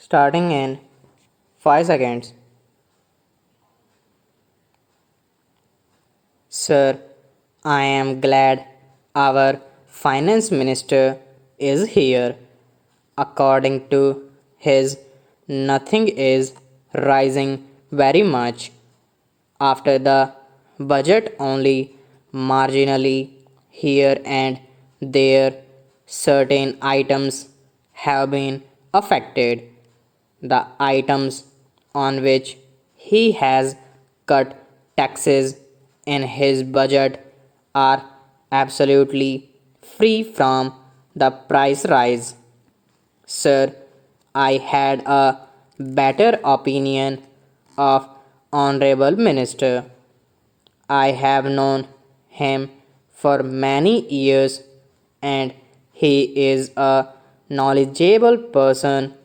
Starting in 5 seconds. Sir, I am glad our finance minister is here. According to his, nothing is rising very much. After the budget, only marginally here and there, certain items have been affected. The items on which he has cut taxes in his budget are absolutely free from the price rise. Sir, I had a better opinion of Honorable Minister. I have known him for many years and he is a knowledgeable person.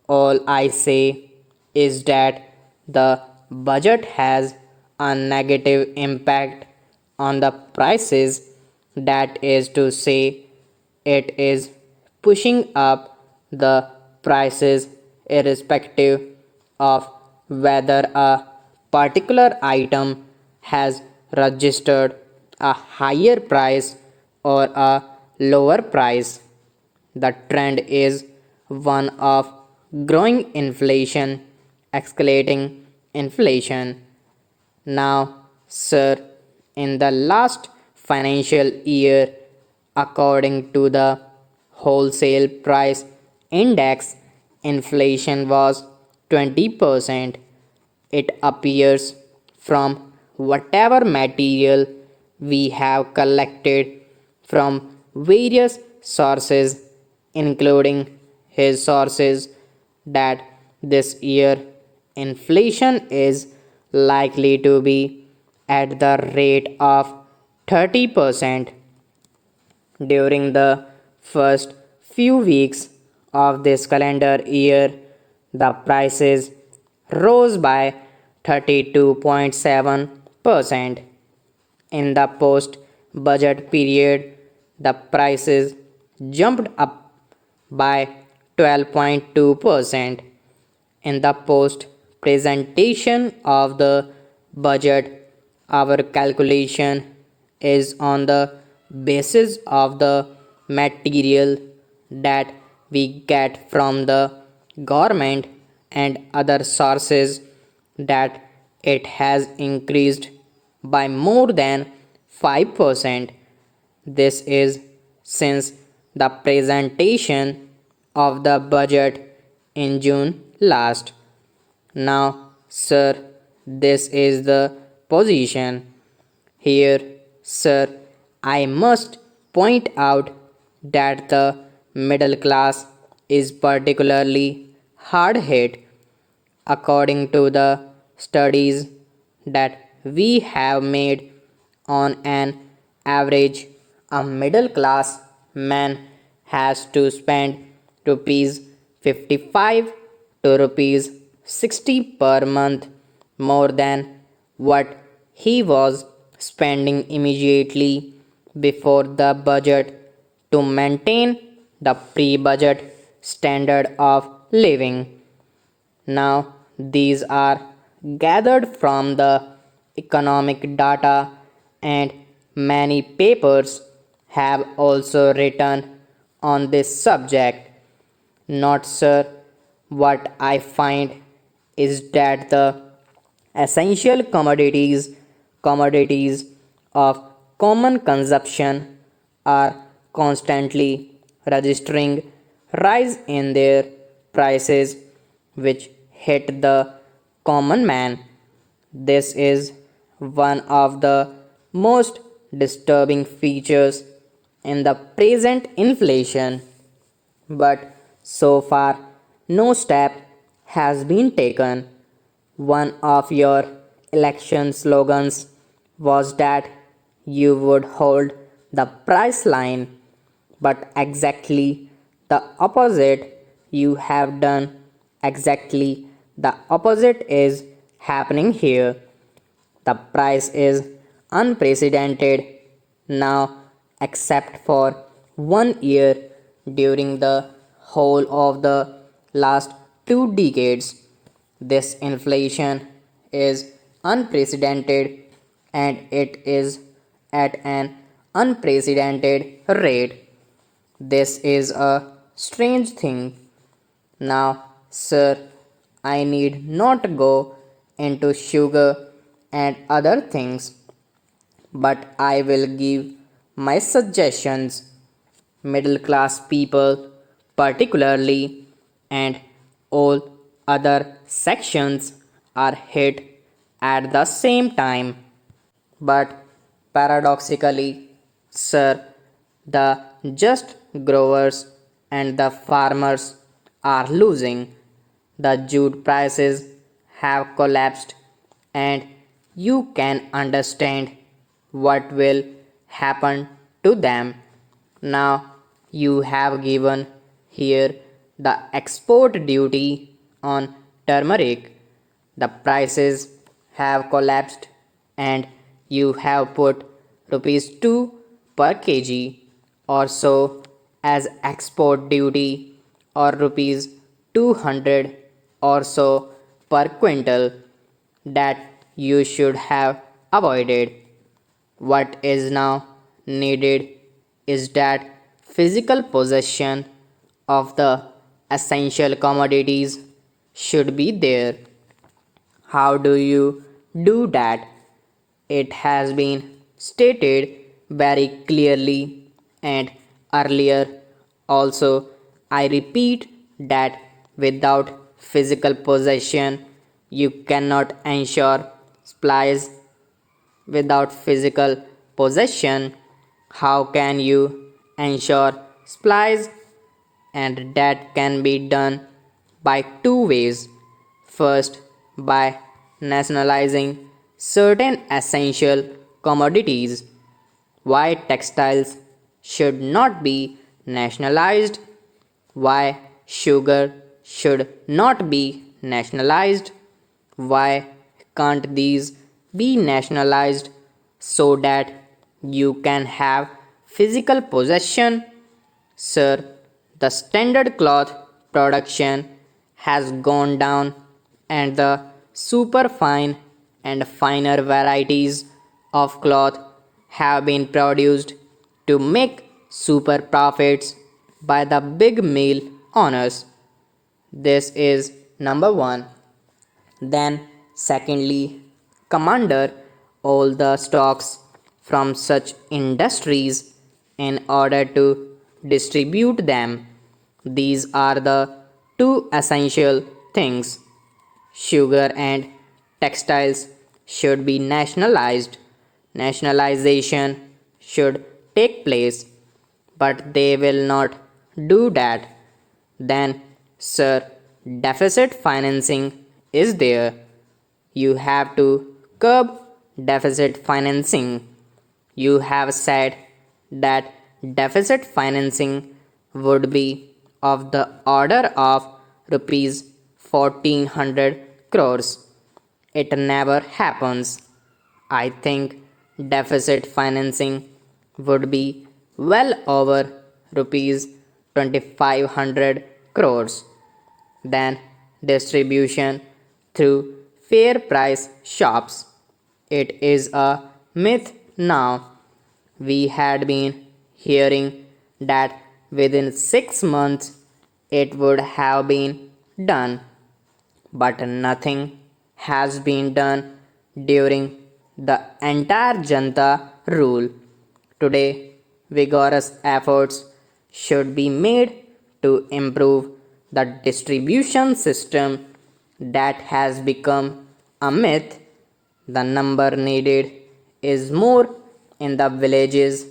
All I say is that the budget has a negative impact on the prices, that is to say, it is pushing up the prices irrespective of whether a particular item has registered a higher price or a lower price. The trend is one of growing inflation, escalating inflation. Now, sir, in the last financial year, according to the wholesale price index, inflation was 20%. It appears from whatever material we have collected from various sources, including his sources, that this year inflation is likely to be at the rate of 30% during the first few weeks of this calendar year. The prices rose by 32.7%. In the post budget period, the prices jumped up by 12.2%. In the post presentation of the budget, our calculation is on the basis of the material that we get from the government and other sources, that it has increased by more than 5%. This is since the presentation of the budget in June last. Now, sir, this is the position. Here, sir, I must point out that the middle class is particularly hard hit. According to the studies that we have made, on an average, a middle class man has to spend rupees 55 to rupees 60 per month more than what he was spending immediately before the budget to maintain the pre budget standard of living. Now, these are gathered from the economic data, and many papers have also written on this subject. Not sir, what I find is that the essential commodities of common consumption are constantly registering rise in their prices, which hit the common man. This is one of the most disturbing features in the present inflation, but so far no step has been taken. One of your election slogans was that you would hold the price line, but exactly the opposite you have done. Exactly the opposite is happening here. The price is unprecedented now, except for 1 year during the whole of the last 2 decades. This inflation is unprecedented and it is at an unprecedented rate. This is a strange thing. Now, sir, I need not go into sugar and other things, but I will give my suggestions. Middle class people, particularly, and all other sections are hit at the same time. But paradoxically, sir, the just growers and the farmers are losing. The jute prices have collapsed, and you can understand what will happen to them. Now you have given here the export duty on turmeric. The prices have collapsed and you have put rupees 2 per kg or so as export duty or rupees 200 or so per quintal that you should have avoided. What is now needed is that physical possession of the essential commodities should be there. How do you do that? It has been stated very clearly and earlier. Also, I repeat that without physical possession, you cannot ensure supplies. Without physical possession, how can you ensure supplies? And that can be done by two ways. First, by nationalizing certain essential commodities. Why textiles should not be nationalized? Why sugar should not be nationalized? Why can't these be nationalized so that you can have physical possession? Sir, the standard cloth production has gone down and the superfine and finer varieties of cloth have been produced to make super profits by the big mill owners. This is number one. Then, secondly, commander all the stocks from such industries in order to distribute them. These are the two essential things. Sugar and textiles should be nationalized. Nationalization should take place, but they will not do that. Then, sir, deficit financing is there. You have to curb deficit financing. You have said that deficit financing would be of the order of rupees 1400 crores. It never happens. I think deficit financing would be well over rupees 2500 crores. Then distribution through fair price shops. It is a myth now. We had been hearing that within 6 months it would have been done, but nothing has been done during the entire Janta rule. Today, vigorous efforts should be made to improve the distribution system that has become a myth. The number needed is more in the villages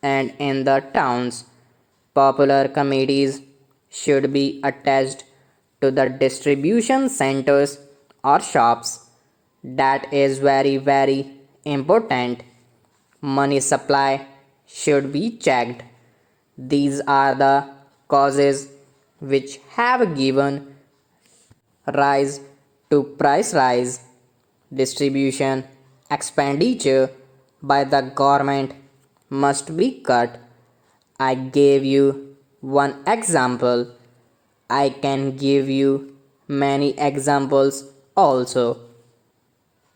and in the towns. Popular committees should be attached to the distribution centers or shops. That is very, very important. Money supply should be checked. These are the causes which have given rise to price rise. Distribution expenditure by the government must be cut. I gave you one example. I can give you many examples also.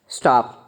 Stop.